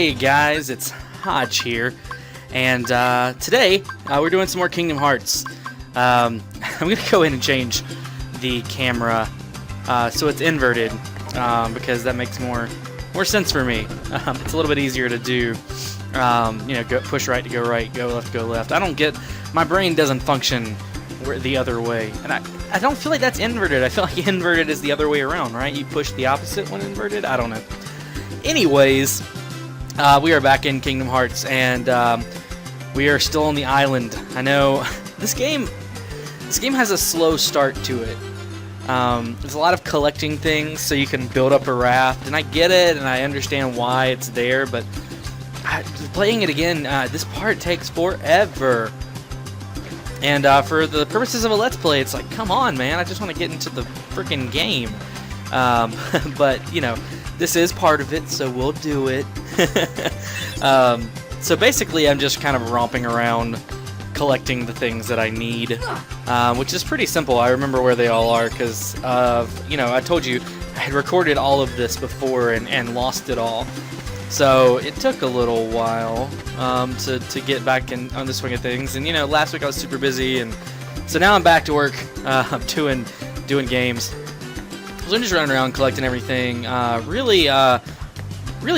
Hey guys, it's Hodge here, and today we're doing some more Kingdom Hearts. I'm going to go in and change the camera so it's inverted because that makes more sense for me. It's a little bit easier to do, push right to go right, go left to go left. My brain doesn't function the other way, and I don't feel like that's inverted. I feel like inverted is the other way around, right? You push the opposite when inverted? I don't know. Anyways, we are back in Kingdom Hearts, and we are still on the island. I know this game has a slow start to it. There's a lot of collecting things so you can build up a raft, and I get it, and I understand why it's there, but playing it again, this part takes forever. And for the purposes of a Let's Play, it's like, come on, man, I just want to get into the freaking game. But, this is part of it, so we'll do it. So basically, I'm just kind of romping around collecting the things that I need, which is pretty simple. I remember where they all are because, I told you I had recorded all of this before and lost it all. So it took a little while to get back on the swing of things. And, last week I was super busy, and so now I'm back to work. I'm doing games. So I'm just running around collecting everything, really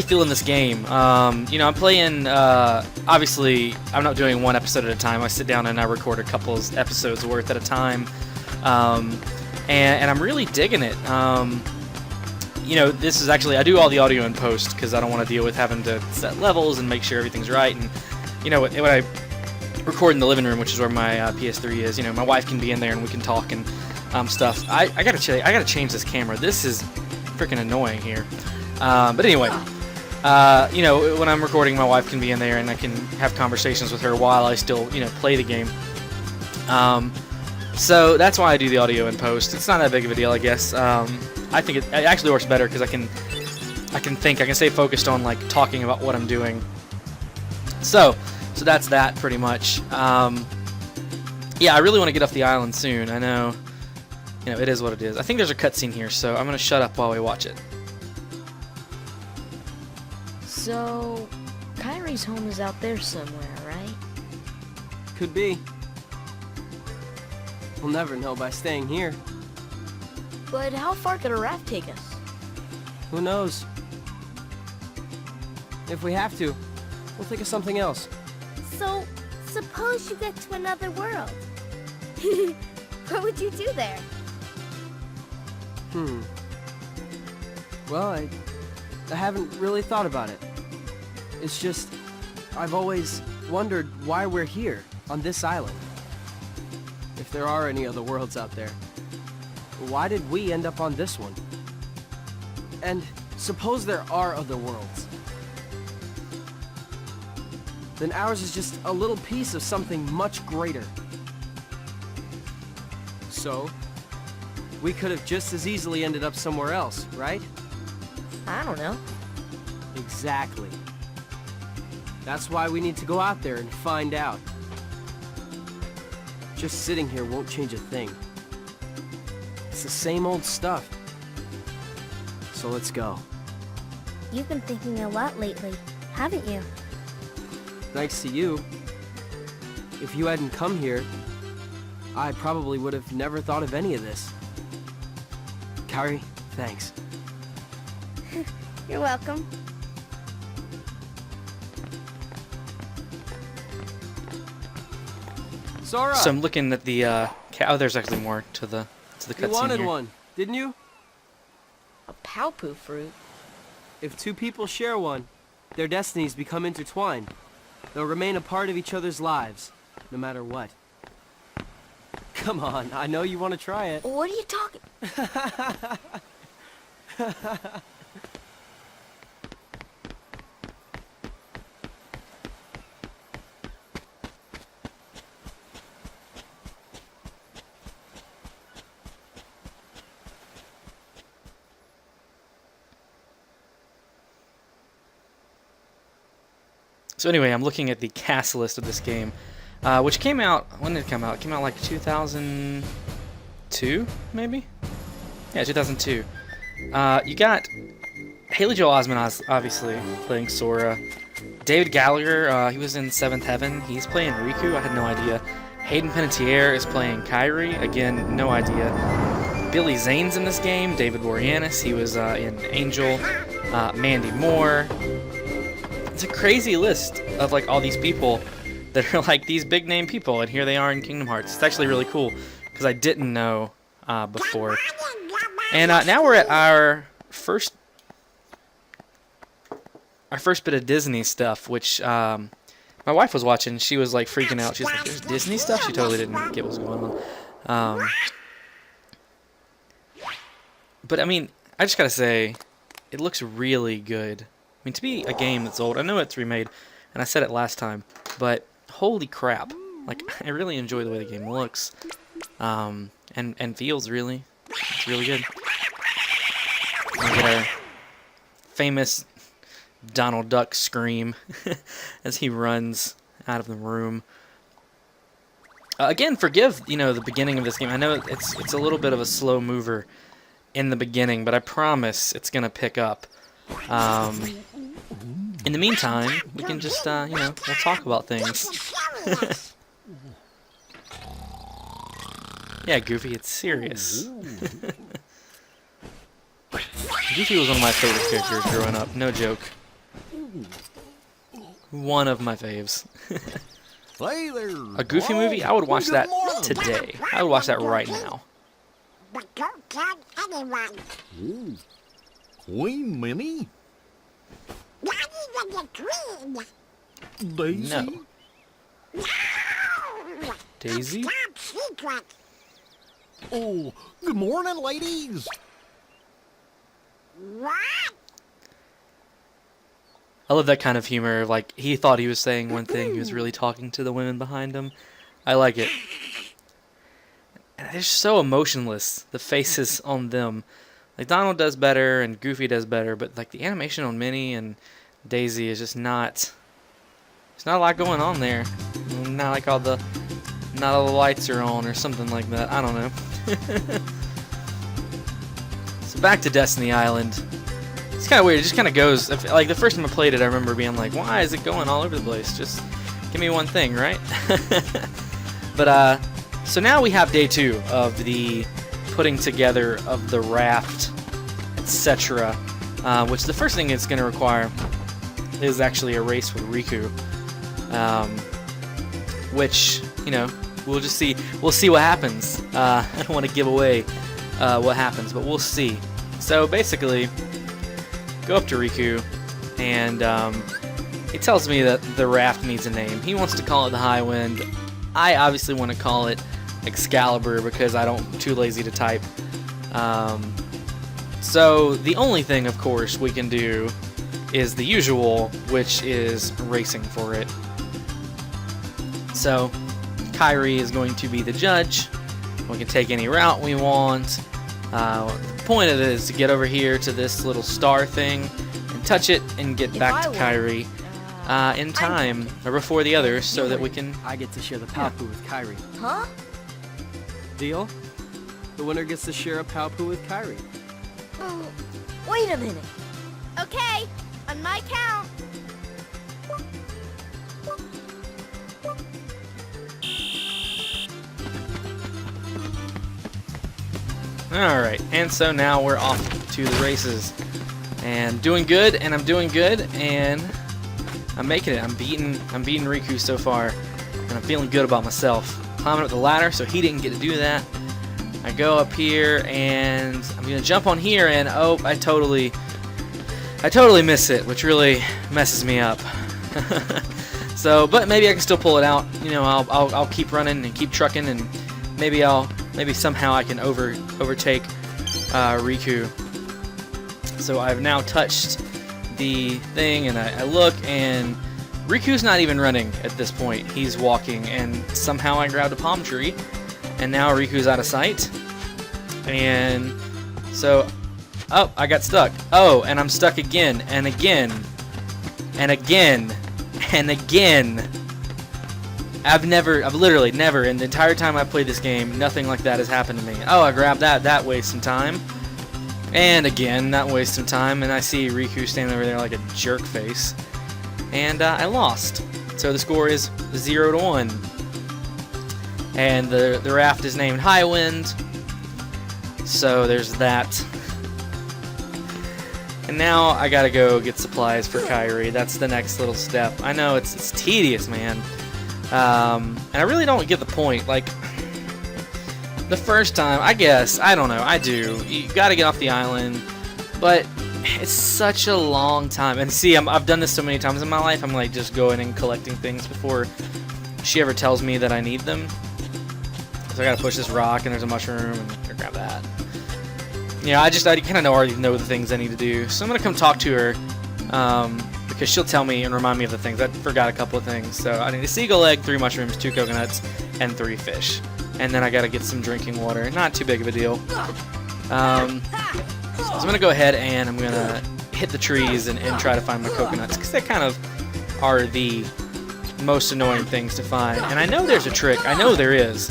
feeling this game. I'm playing, obviously, I'm not doing one episode at a time. I sit down and I record a couple episodes worth at a time, and I'm really digging it. This is actually, I do all the audio in post because I don't want to deal with having to set levels and make sure everything's right. And, when I record in the living room, which is where my PS3 is, my wife can be in there and we can talk and stuff. I gotta change this camera. This is freaking annoying here. But anyway, when I'm recording, my wife can be in there and I can have conversations with her while I still, play the game. So that's why I do the audio in post. It's not that big of a deal, I guess. I think it actually works better because I can stay focused on like talking about what I'm doing. So that's that pretty much. Yeah, I really want to get off the island soon. I know. It is what it is. I think there's a cutscene here, so I'm going to shut up while we watch it. So, Kyrie's home is out there somewhere, right? Could be. We'll never know by staying here. But how far could a raft take us? Who knows? If we have to, we'll think of something else. So, suppose you get to another world. What would you do there? Well, I haven't really thought about it. It's just, I've always wondered why we're here, on this island. If there are any other worlds out there, why did we end up on this one? And suppose there are other worlds. Then ours is just a little piece of something much greater. So, we could have just as easily ended up somewhere else, right? I don't know. Exactly. That's why we need to go out there and find out. Just sitting here won't change a thing. It's the same old stuff. So let's go. You've been thinking a lot lately, haven't you? Thanks to you. If you hadn't come here, I probably would have never thought of any of this. Kairi, thanks. You're welcome. Sora! So I'm looking at the oh, there's actually more to the cutscene here. You wanted one, didn't you? A Palpu fruit? If two people share one, their destinies become intertwined. They'll remain a part of each other's lives, no matter what. Come on, I know you want to try it. What are you talking? So anyway, I'm looking at the cast list of this game, which came out, when did it come out? It came out like 2002, maybe? Yeah, 2002. You got Haley Joel Osment, obviously, playing Sora. David Gallagher, he was in Seventh Heaven. He's playing Riku. I had no idea. Hayden Panettiere is playing Kairi. Again, no idea. Billy Zane's in this game. David Boreanaz, he was in Angel. Mandy Moore. It's a crazy list of like all these people that are like these big name people, and here they are in Kingdom Hearts. It's actually really cool because I didn't know before. And now we're at our first bit of Disney stuff, which my wife was watching. She was like freaking out. She's like, "There's Disney stuff?" She totally didn't get what was going on. But I mean, I just gotta say, it looks really good. I mean, to be a game that's old, I know it's remade, and I said it last time, but holy crap! Like, I really enjoy the way the game looks, and feels. Really, it's really good. We get our famous Donald Duck scream as he runs out of the room. Again, forgive the beginning of this game. I know it's a little bit of a slow mover in the beginning, but I promise it's gonna pick up. In the meantime, we can just we'll talk about things. Yeah, Goofy, it's serious. Goofy was one of my favorite characters growing up, no joke. One of my faves. Hey there. A Goofy movie? I would watch that today. I would watch that right now. But don't tell anyone. Ooh. Queen Minnie? Daddy's the queen. Daisy? No. No. Daisy? Top secret. Oh, good morning, ladies. What? I love that kind of humor. Like, he thought he was saying one thing, he was really talking to the women behind him. I like it. And they're so emotionless, the faces on them. Like, Donald does better and Goofy does better, but like the animation on Minnie and Daisy is just not... There's not a lot going on there. Not like all the lights are on or something like that. I don't know. So back to Destiny Island. It's kind of weird. It just kind of goes... Like, the first time I played it, I remember being like, why is it going all over the place? Just give me one thing, right? But, so now we have day 2 of the putting together of the raft, etc. Which the first thing it's going to require is actually a race with Riku. Which, we'll just see. We'll see what happens. I don't want to give away what happens, but we'll see. So basically, go up to Riku, and he tells me that the raft needs a name. He wants to call it the High Wind. I obviously want to call it Excalibur because I'm too lazy to type. So the only thing, of course, we can do is the usual, which is racing for it. So Kairi is going to be the judge. We can take any route we want. The point of it is to get over here to this little star thing and touch it and get back to Kairi in time or before the others so that we can... I get to share the Palpu with Kairi. Huh? Deal? The winner gets to share a Palpu with Kairi. Wait a minute. Okay, on my count. Alright, and so now we're off to the races. And doing good, and I'm doing good, and I'm making it. I'm beating Riku so far, and I'm feeling good about myself. Climbing up the ladder, so he didn't get to do that. I go up here, and I'm gonna jump on here, and oh, I totally miss it, which really messes me up. So, but maybe I can still pull it out. I'll keep running and keep trucking, and maybe somehow I can overtake Riku. So I've now touched the thing, and I look, and Riku's not even running at this point. He's walking, and somehow I grabbed a palm tree, and now Riku's out of sight. And so, oh, I got stuck. Oh, and I'm stuck again, and again, and again, and again. I've literally never, in the entire time I've played this game, nothing like that has happened to me. Oh, I grabbed that wastes some time. And again, not wasting time, and I see Riku standing over there like a jerk face. And I lost. So the score is 0-1. And the raft is named Highwind. So there's that. And now I gotta go get supplies for Kairi. That's the next little step. I know it's tedious, man. And I really don't get the point. Like, the first time, I guess, I don't know, I do. You gotta get off the island, but it's such a long time. And see, I've done this so many times in my life, I'm like just going and collecting things before she ever tells me that I need them. So I gotta push this rock, and there's a mushroom, and I grab that. Yeah, I kind of already know the things I need to do. So I'm gonna come talk to her, because she'll tell me and remind me of the things. I forgot a couple of things. So I need a seagull egg, 3 mushrooms, 2 coconuts, and 3 fish. And then I gotta get some drinking water. Not too big of a deal. So I'm gonna go ahead and I'm gonna hit the trees and try to find my coconuts, because they kind of are the most annoying things to find. And I know there's a trick. I know there is.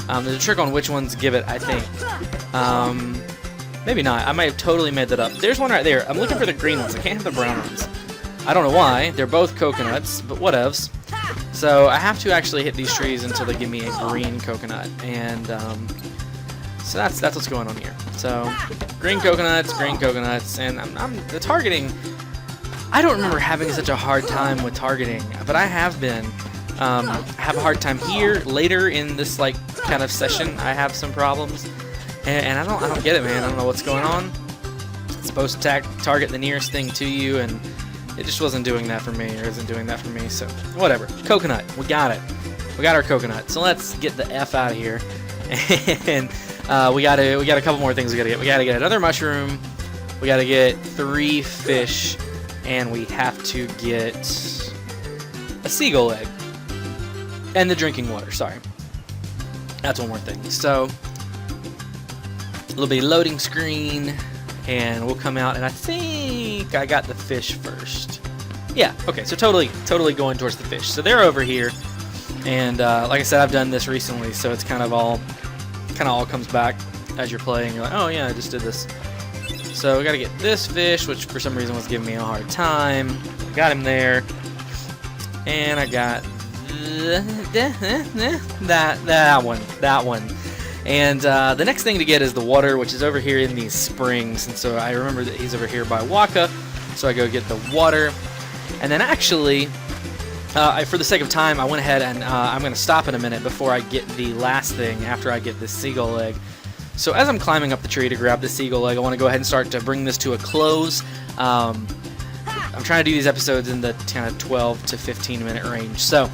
There's a trick on which ones give it, I think. Maybe not. I might have totally made that up. There's one right there. I'm looking for the green ones. I can't have the brown ones. I don't know why. They're both coconuts, but whatevs. So I have to actually hit these trees until they give me a green coconut. And so that's what's going on here. So green coconuts, and I'm the targeting. I don't remember having such a hard time with targeting, but I have been. I have a hard time here. Later in this like kind of session, I have some problems, and I don't get it, man. I don't know what's going on. It's supposed to target the nearest thing to you, and it just wasn't doing that for me, or isn't doing that for me. So whatever. Coconut, we got it. We got our coconut. So let's get the F out of here, and we got a couple more things we gotta get. We gotta get another mushroom. We gotta get 3 fish, and we have to get a seagull egg. And the drinking water, sorry. That's one more thing. So, it'll be loading screen, and we'll come out, and I think I got the fish first. Yeah, okay, so totally going towards the fish. So they're over here, and like I said, I've done this recently, so it's kind of all comes back as you're playing. You're like, oh yeah, I just did this. So we gotta get this fish, which for some reason was giving me a hard time. Got him there, and I got that one. And the next thing to get is the water, which is over here in these springs. And so I remember that he's over here by Waka, so I go get the water. And then actually, for the sake of time, I went ahead and I'm going to stop in a minute before I get the last thing after I get this seagull egg. So as I'm climbing up the tree to grab the seagull egg, I want to go ahead and start to bring this to a close. I'm trying to do these episodes in the kind of 12 to 15 minute range. So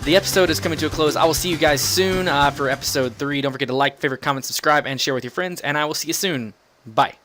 the episode is coming to a close. I will see you guys soon for episode 3. Don't forget to like, favorite, comment, subscribe, and share with your friends. And I will see you soon. Bye.